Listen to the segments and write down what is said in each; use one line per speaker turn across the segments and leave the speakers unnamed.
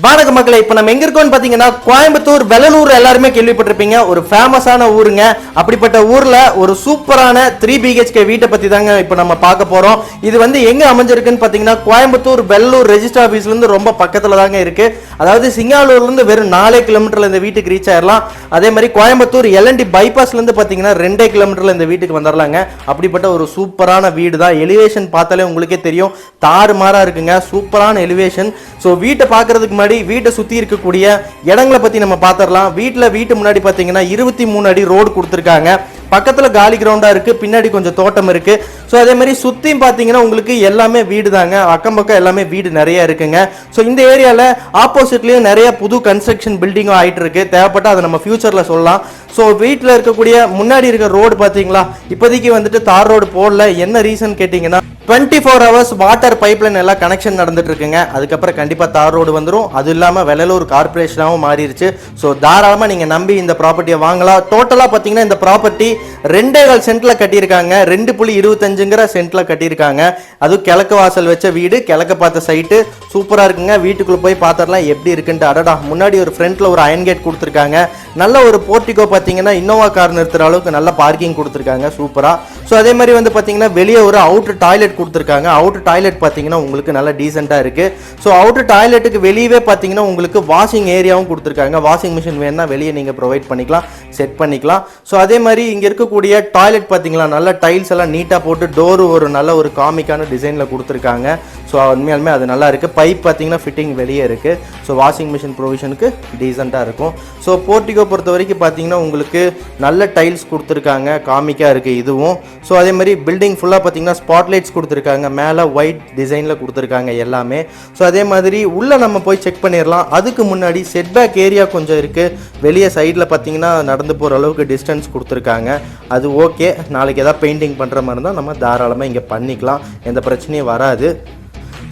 வணக்க மக்களே, இப்போ நம்ம எங்க இருக்கோம்னு பாத்தீங்கன்னா கோயம்புத்தூர் வெள்ளலூர் எல்லாருமே கேள்விப்பட்டிருப்பீங்க. ஒரு ஃபேமஸான ஊருங்க. அப்படிப்பட்ட ஊர்ல ஒரு சூப்பரான 3 BHK வீட்டை பத்தி தாங்க இப்போ நம்ம பார்க்க போறோம். இது வந்து எங்க அமைஞ்சிருக்குன்னு பாத்தீங்கன்னா கோயம்புத்தூர் வெள்ளலூர் ரெஜிஸ்டர் ஆபீஸ்ல இருந்து ரொம்ப பக்கத்துல தாங்க இருக்கு. அதாவது சிங்காலூர்ல இருந்து வெறும் 4 கிலோமீட்டர்ல இந்த வீட்டுக்கு ரீச் ஆயிடலாம். அதே மாதிரி கோயம்புத்தூர் LNT பைபாஸ்ல இருந்து பாத்தீங்கன்னா 2 கிலோமீட்டர்ல இந்த வீட்டுக்கு வந்துடலாங்க. அப்படிப்பட்ட ஒரு சூப்பரான வீடு தான். எலிவேஷன் பார்த்தாலே உங்களுக்கே தெரியும், தாறுமாறா இருக்குங்க. சூப்பரான எலிவேஷன். ஸோ வீட்டை பார்க்கறதுக்கு வீட்டை சுத்தி இருக்கக்கூடிய இடங்களை பத்தி நம்ம பாத்திரலாம். வீட்டு முன்னாடி பாத்தீங்கன்னா 23 அடி ரோடு கொடுத்திருக்காங்க. பக்கத்துல காலி கிரவுண்டா இருக்கு, பின்னாடி கொஞ்சம் தோட்டம் இருக்கு. ஸோ அதே மாதிரி சுத்தியும் பாத்தீங்கன்னா உங்களுக்கு எல்லாமே வீடு தாங்க. அக்கம் பக்கம் எல்லாமே வீடு நிறைய இருக்குங்க. ஸோ இந்த ஏரியால ஆப்போசிட்லயும் நிறைய புது கன்ஸ்ட்ரக்ஷன் பில்டிங்கும் ஆயிட்டு இருக்கு. தேவைப்பட்டா அதை நம்ம ஃபியூச்சர்ல சொல்லலாம். ஸோ வீட்டில் இருக்கக்கூடிய முன்னாடி இருக்க ரோடு பாத்தீங்களா, இப்போதைக்கு வந்துட்டு தார் ரோடு போடல. என்ன ரீசன் கேட்டீங்கன்னா 24 hours வாட்டர் பைப்லைன் எல்லாம் கனெக்ஷன் நடந்துட்டு இருக்குங்க. அதுக்கப்புறம் கண்டிப்பா தார் ரோடு வந்துடும். அது இல்லாம வெள்ளலூர் கார்பரேஷனாகவும் மாறிடுச்சு. ஸோ தாராளமா நீங்க நம்பி இந்த ப்ராப்பர்ட்டியை வாங்கலாம். டோட்டலா பாத்தீங்கன்னா இந்த ப்ராப்பர்ட்டி 2.25 சென்ட்ல கட்டியிருக்காங்க. 2.25 சென்ட்ல கட்டியிருக்காங்க. அது கிழக்கு வாசல் வச்ச வீடு, கிழக்க பார்த்த சைட்டு சூப்பரா இருக்குங்க. வீட்டுக்குள்ள போய் பார்த்தரலாம் எப்படி இருக்குன்ட்டு. அடடா, முன்னாடி ஒரு ஃப்ரண்ட்ல ஒரு அயன் கேட் கொடுத்துருக்காங்க. நல்ல ஒரு போர்ட்டிகோ பாத்தீங்கன்னா இன்னோவா கார் நிறுத்துற அளவுக்கு நல்ல பார்க்கிங் கொடுத்துருக்காங்க சூப்பரா. ஸோ அதே மாதிரி வந்து பாத்தீங்கன்னா வெளியே ஒரு அவுட்டர் டாய்லெட் கொடுத்துருக்காங்க. அவுட்டர் டாய்லெட் பாத்தீங்கன்னா உங்களுக்கு நல்ல டீசெண்டா இருக்கு. ஸோ அவுட்டர் டாய்லெட்டுக்கு வெளியே பாத்தீங்கன்னா உங்களுக்கு வாஷிங் ஏரியாவும் கொடுத்துருக்காங்க. வாஷிங் மிஷின் வேணும்னா வெளியே நீங்க ப்ரொவைட் பண்ணிக்கலாம், செட் பண்ணிக்கலாம். ஸோ அதே மாதிரி இங்க இருக்கக்கூடிய டாய்லெட் பாத்தீங்களா, நல்ல டைல்ஸ் எல்லாம் நீட்டா போட்டு டோர் ஒரு நல்ல ஒரு காமிக்கான டிசைன்ல கொடுத்துருக்காங்க. ஸோ உண்மையாலுமே அது நல்லா இருக்கு. பைப் பாத்தீங்கன்னா ஃபிட்டிங் வெளியே இருக்கு. ஸோ வாஷிங் மிஷின் ப்ரொவிஷனுக்கு டீசெண்டா இருக்கும். ஸோ போர்ட்டிகோ பொறுத்த வரைக்கும் பாத்தீங்கன்னா உங்களுக்கு நல்ல டைல்ஸ் கொடுத்துருக்காங்க, காமிக்கா இருக்கு இதுவும். ஸோ அதே மாதிரி பில்டிங் ஃபுல்லாக பார்த்தீங்கன்னா ஸ்பாட்லைட்ஸ் கொடுத்துருக்காங்க. மேலே ஒயிட் டிசைனில் கொடுத்துருக்காங்க எல்லாமே. ஸோ அதே மாதிரி உள்ளே நம்ம போய் செக் பண்ணிடலாம். அதுக்கு முன்னாடி செட்பேக் ஏரியா கொஞ்சம் இருக்குது. வெளியே சைடில் பார்த்தீங்கன்னா நடந்து போகிற அளவுக்கு டிஸ்டன்ஸ் கொடுத்துருக்காங்க. அது ஓகே. நாளைக்கு எதாவது பெயிண்டிங் பண்ணுற மாதிரி இருந்தால் நம்ம தாராளமாக இங்கே பண்ணிக்கலாம், எந்த பிரச்சனையும் வராது.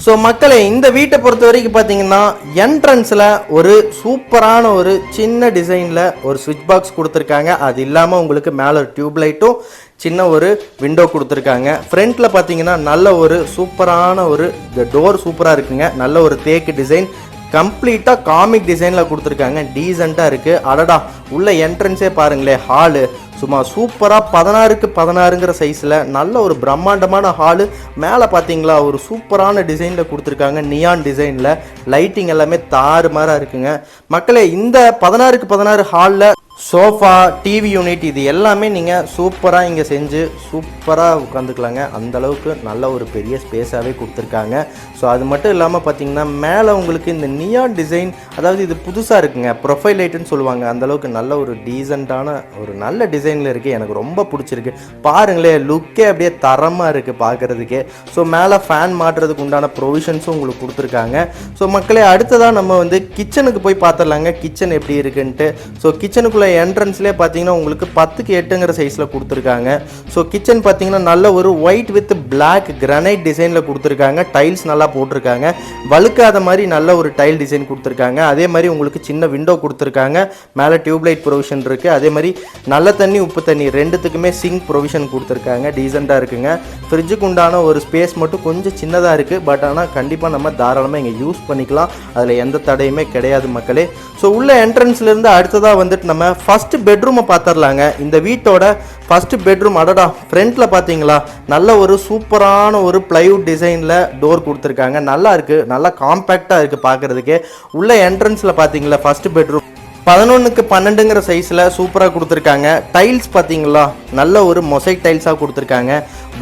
ஸோ மக்களே, இந்த வீட்டை பொறுத்த வரைக்கும் பார்த்தீங்கன்னா என்ட்ரன்ஸில் ஒரு சூப்பரான ஒரு சின்ன டிசைனில் ஒரு ஸ்விட்ச் பாக்ஸ் கொடுத்துருக்காங்க. அது இல்லாமல் உங்களுக்கு மேலே ஒரு டியூப் லைட்டும் சின்ன ஒரு விண்டோ கொடுத்துருக்காங்க. ஃப்ரண்ட்டில் பார்த்தீங்கன்னா நல்ல ஒரு சூப்பரான ஒரு டோர் சூப்பராக இருக்குங்க. நல்ல ஒரு தேக்கு டிசைன், கம்ப்ளீட்டாக காமிக் டிசைனில் கொடுத்துருக்காங்க. டீசெண்டாக இருக்குது. அடடா, உள்ள என்ட்ரன்ஸே பாருங்களேன். ஹாலு சும்மா சூப்பராக 16க்கு 16 சைஸில் நல்ல ஒரு பிரம்மாண்டமான ஹாலு. மேலே பார்த்தீங்களா ஒரு சூப்பரான டிசைனில் கொடுத்துருக்காங்க. நியான் டிசைனில் லைட்டிங் எல்லாமே தாறுமாறாக இருக்குங்க. மக்களே, இந்த 16க்கு 16 ஹாலில் சோஃபா, டிவி யூனிட் இது எல்லாமே நீங்கள் சூப்பராக இங்கே செஞ்சு சூப்பராக உட்காந்துக்கலாங்க. அந்தளவுக்கு நல்ல ஒரு பெரிய ஸ்பேஸாகவே கொடுத்துருக்காங்க. ஸோ அது மட்டும் இல்லாமல் பார்த்தீங்கன்னா மேலே உங்களுக்கு இந்த நியான் டிசைன், அதாவது இது புதுசாக இருக்குங்க, ப்ரொஃபைல் லைட்டுன்னு சொல்லுவாங்க. அந்தளவுக்கு நல்ல ஒரு டீசெண்டான ஒரு நல்ல டிசைனில் இருக்குது. எனக்கு ரொம்ப பிடிச்சிருக்கு. பாருங்களேன், லுக்கே அப்படியே தரமாக இருக்குது பார்க்குறதுக்கே. ஸோ மேலே ஃபேன் மாட்டுறதுக்கு உண்டான ப்ரொவிஷன்ஸும் உங்களுக்கு கொடுத்துருக்காங்க. ஸோ மக்களே, அடுத்ததாக நம்ம வந்து கிச்சனுக்கு போய் பார்த்துடலாங்க, கிச்சன் எப்படி இருக்குன்ட்டு. ஸோ கிச்சனுக்குள்ளே என்ட்ரன்ஸ்லேயே பார்த்தீங்கன்னா உங்களுக்கு 10க்கு 8 சைஸில் கொடுத்துருக்காங்க. ஸோ கிச்சன் பார்த்தீங்கன்னா நல்ல ஒரு ஒயிட் வித் பிளாக் கிரானைட் டிசைனில் கொடுத்துருக்காங்க. டைல்ஸ் நல்லா போட்டிருக்காங்க. வழுக்காத மாதிரி நல்ல ஒரு டைல் டிசைன் கொடுத்துருக்காங்க. அதே மாதிரி உங்களுக்கு சின்ன விண்டோ கொடுத்துருக்காங்க. மேலே டியூப்லைட் ப்ரொவிஷன் இருக்குது. அதே மாதிரி நல்ல தண்ணி உப்பு தண்ணி ரெண்டுத்துக்குமே சிங்க் ப்ரொவிஷன் கொடுத்துருக்காங்க. டீசெண்டாக இருக்குங்க. ஃப்ரிட்ஜுக்கு உண்டான ஒரு ஸ்பேஸ் மட்டும் கொஞ்சம் சின்னதாக இருக்குது. பட் ஆனால் கண்டிப்பாக நம்ம தாராளமாக இங்கே யூஸ் பண்ணிக்கலாம். அதில் எந்த தடையுமே கிடையாது மக்களே. ஸோ உள்ள என்ட்ரன்ஸ்லேருந்து அடுத்ததாக வந்துட்டு நம்ம ஃபர்ஸ்ட் பெட்ரூமை பார்த்துடலாங்க. இந்த வீட்டோட ஃபர்ஸ்ட் பெட்ரூம், அடடா, ஃப்ரண்ட்ல பார்த்தீங்களா நல்ல ஒரு சூப்பரான ஒரு பிளைவுட் டிசைனில் டோர் கொடுத்துருக்காங்க. நல்லா இருக்குது, நல்லா காம்பேக்டாக இருக்குது பார்க்குறதுக்கே. உள்ள என்ட்ரன்ஸில் பார்த்தீங்களா ஃபர்ஸ்ட் பெட்ரூம் 11க்கு 12 சைஸில் சூப்பராக கொடுத்துருக்காங்க. டைல்ஸ் பார்த்தீங்களா நல்ல ஒரு மொசைக் டைல்ஸாக கொடுத்துருக்காங்க.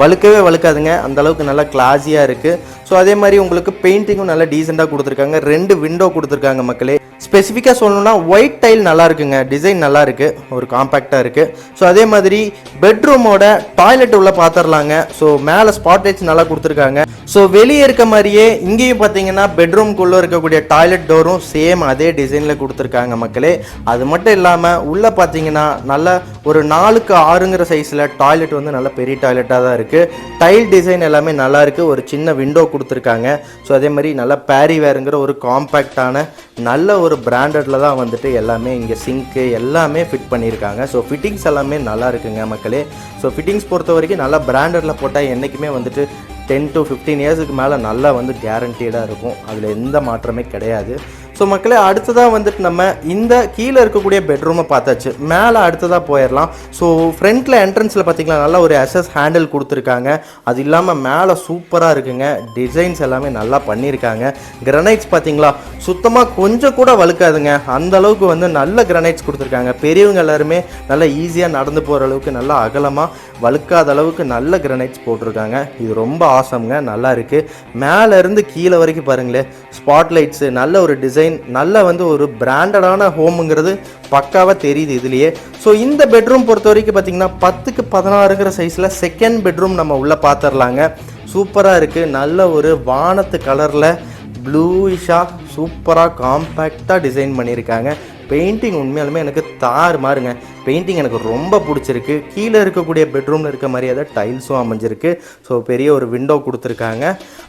வழுக்கவே வழுக்காதுங்க, அந்தளவுக்கு நல்லா கிளாஸியாக இருக்குது. ஸோ அதே மாதிரி உங்களுக்கு பெயிண்டிங்கும் நல்லா டீசெண்டாக கொடுத்துருக்காங்க. 2 விண்டோ கொடுத்துருக்காங்க மக்களே. ஸ்பெசிஃபிக்காக சொல்லணும்னா ஒயிட் டைல் நல்லா இருக்குங்க, டிசைன் நல்லா இருக்குது, ஒரு காம்பேக்டாக இருக்குது. ஸோ அதே மாதிரி பெட்ரூமோட டாய்லெட் உள்ள பார்த்துடலாங்க. ஸோ மேலே ஸ்பாட்லைட்ஸ் நல்லா கொடுத்துருக்காங்க. ஸோ வெளியே இருக்க மாதிரியே இங்கேயும் பார்த்தீங்கன்னா பெட்ரூம்குள்ளே இருக்கக்கூடிய டாய்லெட் டோரும் சேம் அதே டிசைனில் கொடுத்துருக்காங்க மக்களே. அது மட்டும் இல்லாமல் உள்ளே பார்த்தீங்கன்னா நல்ல ஒரு 4க்கு 6 சைஸில் டாய்லெட் வந்து நல்ல பெரிய டாய்லெட்டாக தான் இருக்குது. டைல் டிசைன் எல்லாமே நல்லா இருக்குது. ஒரு சின்ன விண்டோ கொடுத்துருக்காங்க. ஸோ அதே மாதிரி நல்லா பேரிவேருங்கிற ஒரு காம்பேக்டான நல்ல ஒரு பிராண்டட்ல தான் வந்துட்டு எல்லாமே இங்கே சிங்க்கு எல்லாமே ஃபிட் பண்ணியிருக்காங்க. ஸோ ஃபிட்டிங்ஸ் எல்லாமே நல்லா இருக்குங்க மக்களே. ஸோ ஃபிட்டிங்ஸ் பொறுத்த வரைக்கும் நல்லா பிராண்டடில் போட்டால் என்றைக்குமே வந்துட்டு 10 to 15 இயர்ஸுக்கு மேலே நல்லா வந்து கேரண்டீடாக இருக்கும். அதில் எந்த மாற்றமே கிடையாது. ஸோ மக்களே அடுத்ததாக வந்துட்டு நம்ம இந்த கீழே இருக்கக்கூடிய பெட்ரூமை பார்த்தாச்சு. மேலே அடுத்ததாக போயிடலாம். ஸோ ஃப்ரண்ட்டில் என்ட்ரன்ஸில் பார்த்தீங்கன்னா நல்லா ஒரு SS ஹேண்டில் கொடுத்துருக்காங்க. அது இல்லாமல் மேலே சூப்பராக இருக்குங்க. டிசைன்ஸ் எல்லாமே நல்லா பண்ணியிருக்காங்க. கிரனைட்ஸ் பார்த்தீங்களா சுத்தமாக கொஞ்சம் கூட வழுக்காதுங்க. அந்த அளவுக்கு வந்து நல்ல கிரனைட்ஸ் கொடுத்துருக்காங்க. பெரியவங்க எல்லாருமே நல்லா ஈஸியாக நடந்து போகிற அளவுக்கு நல்லா அகலமாக வழுக்காத அளவுக்கு நல்ல கிரனைட்ஸ் போட்டிருக்காங்க. இது ரொம்ப ஆசம்ங்க, நல்லா இருக்குது. மேலேருந்து கீழே வரைக்கும் பாருங்களேன், ஸ்பாட்லைட்ஸு நல்ல ஒரு டிசைன், நல்ல வந்து ஒரு பிராண்டடான ஹோமுங்கிறது பக்காவாக தெரியுது இதுலேயே. ஸோ இந்த பெட்ரூம் பொறுத்த வரைக்கும் பார்த்தீங்கன்னா 10க்கு 16ங்கிற சைஸில் செகண்ட் பெட்ரூம் நம்ம உள்ளே பார்த்துடலாங்க. சூப்பராக இருக்குது. நல்ல ஒரு வானத்து கலரில் ப்ளூயிஷாக சூப்பராக காம்பேக்டாக டிசைன் பண்ணியிருக்காங்க. பெயிண்டிங் உண்மையாலுமே எனக்கு தாறு மாறுங்க. பெயிண்டிங் எனக்கு ரொம்ப பிடிச்சிருக்கு. கீழே இருக்கக்கூடிய பெட்ரூமில் இருக்க மாதிரியே தான் டைல்ஸும் அமைஞ்சிருக்கு. ஸோ பெரிய ஒரு விண்டோ கொடுத்துருக்காங்க.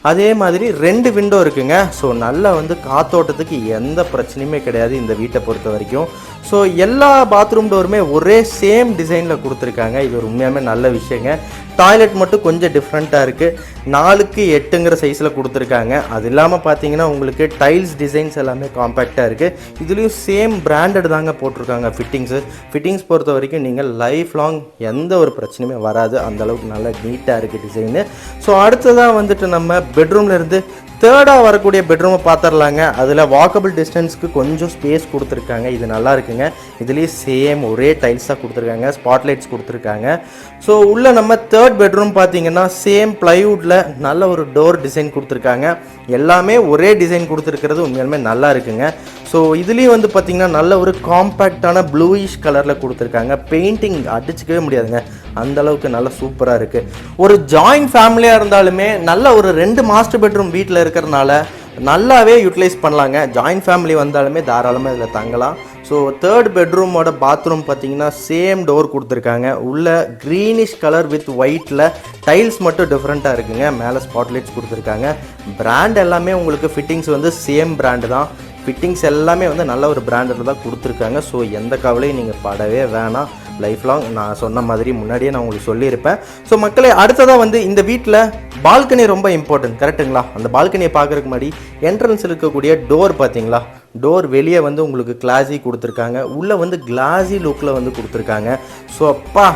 அதே மாதிரி 2 விண்டோ இருக்குங்க. ஸோ நல்லா வந்து காத்தோட்டத்துக்கு எந்த பிரச்சனையுமே கிடையாது இந்த வீட்டை பொறுத்த வரைக்கும். ஸோ எல்லா பாத்ரூம் டோருமே ஒரே சேம் டிசைனில் கொடுத்துருக்காங்க. இது ஒரு உண்மையாலுமே நல்ல விஷயங்க. டாய்லெட் மட்டும் கொஞ்சம் டிஃப்ரெண்ட்டாக இருக்குது. 4க்கு 8ங்கிற சைஸில் கொடுத்துருக்காங்க. அது இல்லாமல் பார்த்தீங்கன்னா உங்களுக்கு டைல்ஸ் டிசைன்ஸ் எல்லாமே காம்பேக்டாக இருக்குது. இதுலேயும் சேம் பிராண்டட் தாங்க போட்டிருக்காங்க. ஃபிட்டிங்ஸ் பொறுத்த வரைக்கும் நீங்கள் லைஃப் லாங் எந்த ஒரு பிரச்சனையுமே வராது. அந்தளவுக்கு நல்லா நீட்டாக இருக்குது டிசைனு. ஸோ அடுத்ததாக வந்துட்டு நம்ம பெட்ரூமில் இருந்து தேர்டாக வரக்கூடிய பெட்ரூமை பார்த்துடலாங்க. அதில் வாக்கபிள் டிஸ்டன்ஸ்க்கு கொஞ்சம் ஸ்பேஸ் கொடுத்துருக்காங்க. இது நல்லா இருக்குங்க. இதுலேயே சேம் ஒரே டைல்ஸாக கொடுத்துருக்காங்க. ஸ்பாட்லைட்ஸ் கொடுத்துருக்காங்க. ஸோ உள்ள நம்ம தேர்ட் பெட்ரூம் பார்த்தீங்கன்னா சேம் ப்ளைவுட்டில் நல்ல ஒரு டோர் டிசைன் கொடுத்துருக்காங்க. எல்லாமே ஒரே டிசைன் கொடுத்துருக்கிறது உண்மையாலுமே நல்லா இருக்குங்க. ஸோ இதுலேயும் வந்து பார்த்திங்கன்னா நல்ல ஒரு காம்பேக்டான ப்ளூயிஷ் கலரில் கொடுத்துருக்காங்க. பெயிண்டிங் அடிச்சுக்கவே முடியாதுங்க, அந்தளவுக்கு நல்லா சூப்பராக இருக்குது. ஒரு ஜாயிண்ட் ஃபேமிலியாக இருந்தாலுமே நல்ல ஒரு 2 மாஸ்டர் பெட்ரூம் வீட்டில் இருக்கிறதுனால நல்லாவே யூட்டிலைஸ் பண்ணலாங்க. ஜாயிண்ட் ஃபேமிலி வந்தாலுமே தாராளமாக இதில் தங்கலாம். ஸோ தேர்ட் பெட்ரூமோட பாத்ரூம் பார்த்தீங்கன்னா சேம் டோர் கொடுத்துருக்காங்க. உள்ள க்ரீனிஷ் கலர் வித் ஒயிட்டில் டைல்ஸ் மட்டும் டிஃப்ரெண்ட்டாக இருக்குங்க. மேலே ஸ்பாட்லைட்ஸ் கொடுத்துருக்காங்க. பிராண்ட் எல்லாமே உங்களுக்கு ஃபிட்டிங்ஸ் வந்து சேம் பிராண்டு தான். ஃபிட்டிங்ஸ் எல்லாமே வந்து நல்ல ஒரு பிராண்டில் தான் கொடுத்துருக்காங்க. ஸோ எந்த கவலையும் நீங்கள் படவே வேணாம். லைஃப் லாங் நான் சொன்ன மாதிரி முன்னாடியே நான் உங்களுக்கு சொல்லியிருப்பேன். ஸோ மக்களே அடுத்ததாக வந்து இந்த வீட்டில் பால்கனி ரொம்ப இம்பார்ட்டன்ட், கரெக்டுங்களா? அந்த பால்கனியை பார்க்குறதுக்கு முன்னாடி என்ட்ரன்ஸில் இருக்கக்கூடிய டோர் பார்த்தீங்களா? டோர் வெளியே வந்து உங்களுக்கு கிளாஸி கொடுத்துருக்காங்க. உள்ளே வந்து கிளாஸி லுக்கில் வந்து கொடுத்துருக்காங்க. ஸோ அப்பா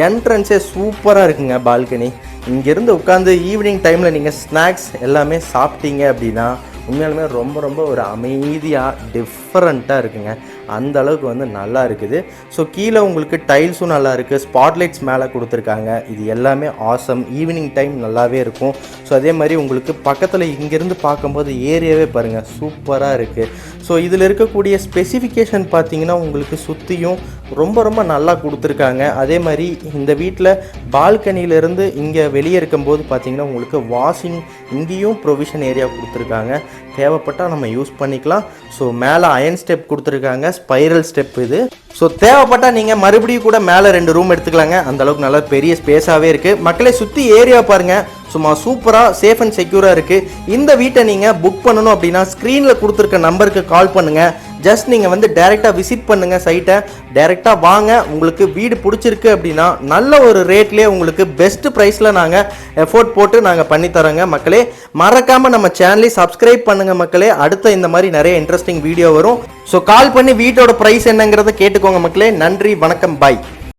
என்ட்ரன்ஸே சூப்பராக இருக்குங்க. பால்கனி இங்கேருந்து உட்காந்து ஈவினிங் டைமில் நீங்கள் ஸ்நாக்ஸ் எல்லாமே சாப்பிட்டீங்க அப்படின்னா உண்மையாலுமே ரொம்ப ரொம்ப ஒரு அமைதியாக டிஃப்ரெண்ட்டாக இருக்குங்க. அந்த அளவுக்கு வந்து நல்லா இருக்குது. ஸோ கீழே உங்களுக்கு டைல்ஸும் நல்லா இருக்குது. ஸ்பாட்லைட்ஸ் மேலே கொடுத்துருக்காங்க. இது எல்லாமே ஆசம். ஈவினிங் டைம் நல்லாவே இருக்கும். ஸோ அதே மாதிரி உங்களுக்கு பக்கத்தில் இங்கேருந்து பார்க்கும்போது ஏரியாவே பாருங்கள் சூப்பராக இருக்குது. ஸோ இதில் இருக்கக்கூடிய ஸ்பெசிஃபிகேஷன் பார்த்தீங்கன்னா உங்களுக்கு சுற்றியும் ரொம்ப ரொம்ப நல்லா கொடுத்துருக்காங்க. அதே மாதிரி இந்த வீட்டில் பால்கனியிலேருந்து இங்கே வெளியே இருக்கும்போது பார்த்தீங்கன்னா உங்களுக்கு வாஷிங் இங்கேயும் ப்ரொவிஷன் ஏரியா கொடுத்துருக்காங்க. தேவைப்பட்டால் நம்ம யூஸ் பண்ணிக்கலாம். ஸோ மேலே அயன் ஸ்டெப் கொடுத்துருக்காங்க. ஸ்பைரல் ஸ்டெப் இது. ஸோ தேவைப்பட்டால் நீங்கள் மறுபடியும் கூட மேலே 2 ரூம் எடுத்துக்கலாங்க. அந்தளவுக்கு நல்லா பெரிய ஸ்பேஸாகவே இருக்குது. மக்களே சுற்றி ஏரியா பாருங்கள், சும்மா சூப்பராக சேஃப் அண்ட் செக்யூராக இருக்குது. இந்த வீட்டை நீங்கள் புக் பண்ணணும் அப்படின்னா ஸ்க்ரீனில் கொடுத்துருக்க நம்பருக்கு கால் பண்ணுங்கள். ஜஸ்ட் நீங்கள் வந்து டைரெக்டாக விசிட் பண்ணுங்கள் சைட்டை. டைரெக்டாக வாங்க. உங்களுக்கு வீடு பிடிச்சிருக்கு அப்படின்னா நல்ல ஒரு ரேட்லேயே உங்களுக்கு பெஸ்ட் ப்ரைஸில் நாங்கள் எஃபோர்ட் போட்டு நாங்கள் பண்ணித்தரோங்க. மக்களே மறக்காமல் நம்ம சேனலை சப்ஸ்கிரைப் பண்ணுங்கள் மக்களே. அடுத்த இந்த மாதிரி நிறைய இன்ட்ரெஸ்டிங் வீடியோ வரும். ஸோ கால் பண்ணி வீட்டோட ப்ரைஸ் என்னங்கிறத கேட்டுக்கோங்க மக்களே. நன்றி, வணக்கம், பாய்.